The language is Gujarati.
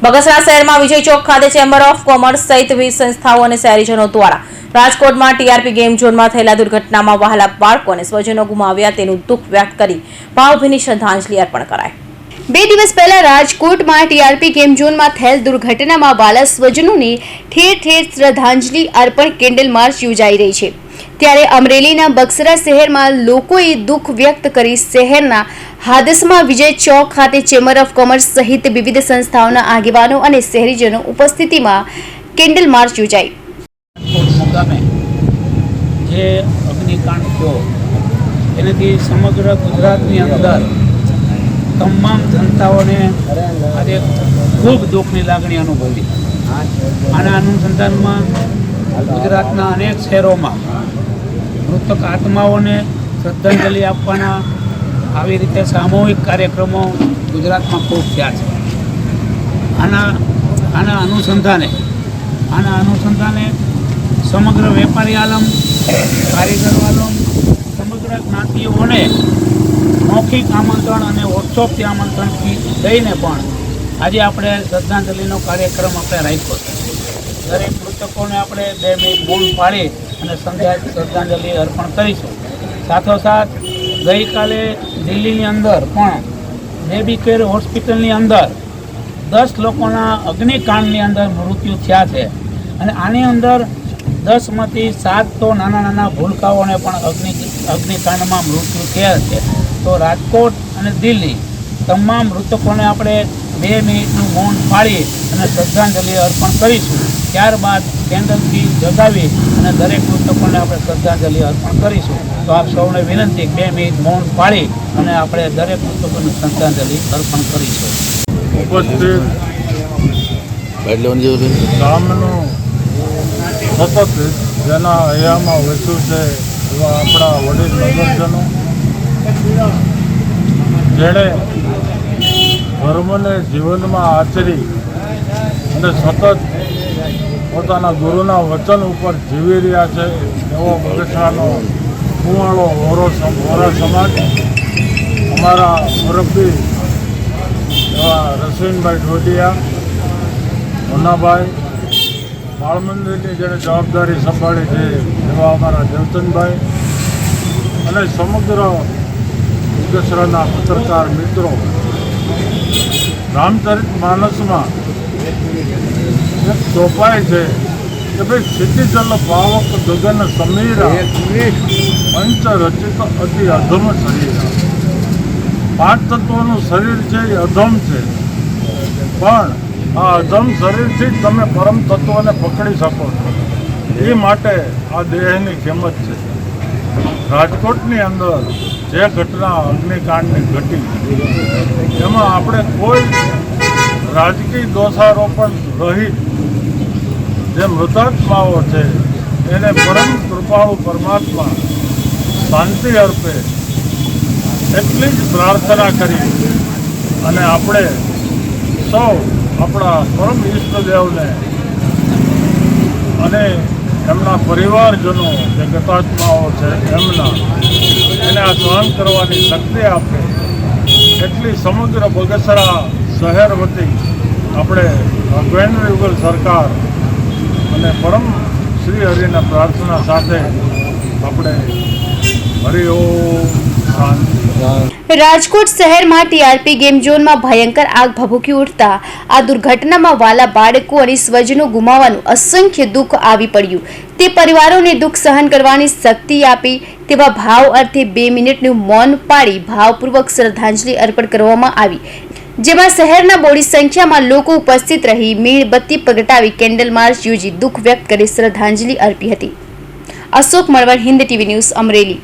બગસરા શહેરમાં વિજય ચોક ખાતે ચેમ્બર ઓફ કોમર્સ સહિત વિવિધ સંસ્થાઓ અને શહેરીજનો દ્વારા રાજકોટમાં ટીઆરપી ગેમ ઝોનમાં થયેલા દુર્ઘટનામાં વહાલા બાળકોને સ્વજનો ગુમાવ્યા તેનું દુઃખ વ્યક્ત કરી ભાવભીની શ્રદ્ધાંજલિ અર્પણ કરાઈ। 2 દિવસ પહેલા રાજકોટમાં ટીઆરપી ગેમ ઝોનમાં થયેલ દુર્ઘટનામાં વાલા સ્વજનોને ઠેર ઠેર શ્રદ્ધાંજલિ અર્પણ કેન્ડલ માર્ચ યોજાઈ રહી છે। ત્યારે અમરેલીના બગસરા શહેરમાં લોકોએ દુઃખ વ્યક્ત કરી શહેરના હાદસમાં વિજય ચોક ખાતે ચેમ્બર ઓફ કોમર્સ સહિત વિવિધ સંસ્થાઓના આગેવાનો અને શહેરીજનો ઉપસ્થિતિમાં કેન્ડલ માર્ચ યોજાઈ। જે અગ્નિકાંડ થયો એનાથી સમગ્ર ગુજરાતની અંદર તમામ જનતાઓને આજે ખૂબ દુઃખની લાગણી અનુભવી। આના અનુસંધાનમાં ગુજરાતના અનેક શહેરોમાં મૃતક આત્માઓને શ્રદ્ધાંજલિ આપવાના આવી રીતે સામૂહિક કાર્યક્રમો ગુજરાતમાં ખૂબ થયા છે। આના અનુસંધાને સમગ્ર વેપારી આલમ, કારીગર આલમ, સમગ્ર જ્ઞાતિઓને મૌખિક આમંત્રણ અને વોટ્સઅપથી આમંત્રણથી દઈને પણ આજે આપણે શ્રદ્ધાંજલિનો કાર્યક્રમ આપણે રાખ્યો છે। દરેક મૃતકોને આપણે 2 મિનિટ મૌન પાળી અને સંધ્યા શ્રદ્ધાંજલિ અર્પણ કરીશું। સાથોસાથ ગઈકાલે દિલ્હીની અંદર પણ બેબી કેર હોસ્પિટલની અંદર 10 લોકોના અગ્નિકાંડની અંદર મૃત્યુ થયા છે અને આની અંદર 10માંથી 7 તો નાના ભૂલકાઓને પણ અગ્નિકાંડમાં મૃત્યુ થયા છે। તો રાજકોટ અને દિલ્હી તમામ મૃતકોને આપણે 2 મિનિટનું મૌન પાળી અને શ્રદ્ધાંજલિ અર્પણ કરીશું। ત્યારબાદ કેન્ડલથી જગાવી અને દરેક મૃતકોને આપણે શ્રદ્ધાંજલિ અર્પણ કરીશું। તો આપ સૌને વિનંતી 2 મિનિટ મૌન પાળી અને આપણે દરેક મૃતકોને શ્રદ્ધાંજલિ અર્પણ કરીશું। ઉપસ્થિત ગામનું સતત જેના હૈયામાં વસ્યું છે એવા આપણા વડીલ નગરજનો જેણે ધર્મને જીવનમાં આચરી અને સતત પોતાના ગુરુના વચન ઉપર જીવી રહ્યા છે એવો બગસરાનો કુવાળો વોરા સમાજ અમારા મુરબ્બી એવા રસીનભાઈ ઢોડિયા, મુન્નાભાઈ, બાળ મંદિરની જેણે જવાબદારી સંભાળી છે એવા અમારા દેવચંદભાઈ અને સમગ્ર બગસરાના પત્રકાર મિત્રો રામચરિત માનસમાં એક ચોપાઈ છે કે ભાઈ ક્ષિતિજલ પાવક ગગન સમીરા પંચ રચિત અતિ અધમ શરીરા। 5 તત્વોનું શરીર છે એ અધમ છે, પણ આ અધમ શરીરથી જ તમે પરમ તત્વને પકડી શકો છો। એ માટે આ દેહની કિંમત છે। રાજકોટની અંદર જે ઘટના અગ્નિકાંડની ઘટી એમાં આપણે કોઈ રાજકીય દોષારોપણ રહિત જે મૃતાત્માઓ છે એને પરમ કૃપાળુ પરમાત્મા શાંતિ અર્પે એટલી જ પ્રાર્થના કરી અને આપણે સૌ આપણા પરમ ઈષ્ટદેવને અને એમના પરિવારજનો જે ગતાત્માઓ છે એને આ સહન કરવાની શક્તિ આપે એટલી સમગ્ર બગસરા શહેર વતી આપણે અગ્રણી યુગલ સરકાર અને પરમ શ્રી હરિના પ્રાર્થના સાથે આપણે હરિઓમ શાંતિ। રાજકોટ શહેરમાં ટીઆરપી ગેમ ઝોનમાં ભયંકર આગ ભભૂકી ઉઠતા આ દુર્ઘટનામાં વાલા બાળકો અને સ્વજનો ગુમાવવાનું અસંખ્ય દુઃખ આવી પડ્યું। તે પરિવારોને દુઃખ સહન કરવાની શક્તિ આપી તેવા ભાવ અર્થે 2 મિનિટનું મૌન પાળી ભાવપૂર્વક શ્રદ્ધાંજલિ અર્પણ કરવામાં આવી, જેમાં શહેરના બોડી સંખ્યામાં લોકો ઉપસ્થિત રહી મીણબત્તી પ્રગટાવી કેન્ડલ માર્ચ યોજી દુઃખ વ્યક્ત કરી શ્રદ્ધાંજલિ અર્પી હતી। Ashok Malvar, Hind TV news, Amreli.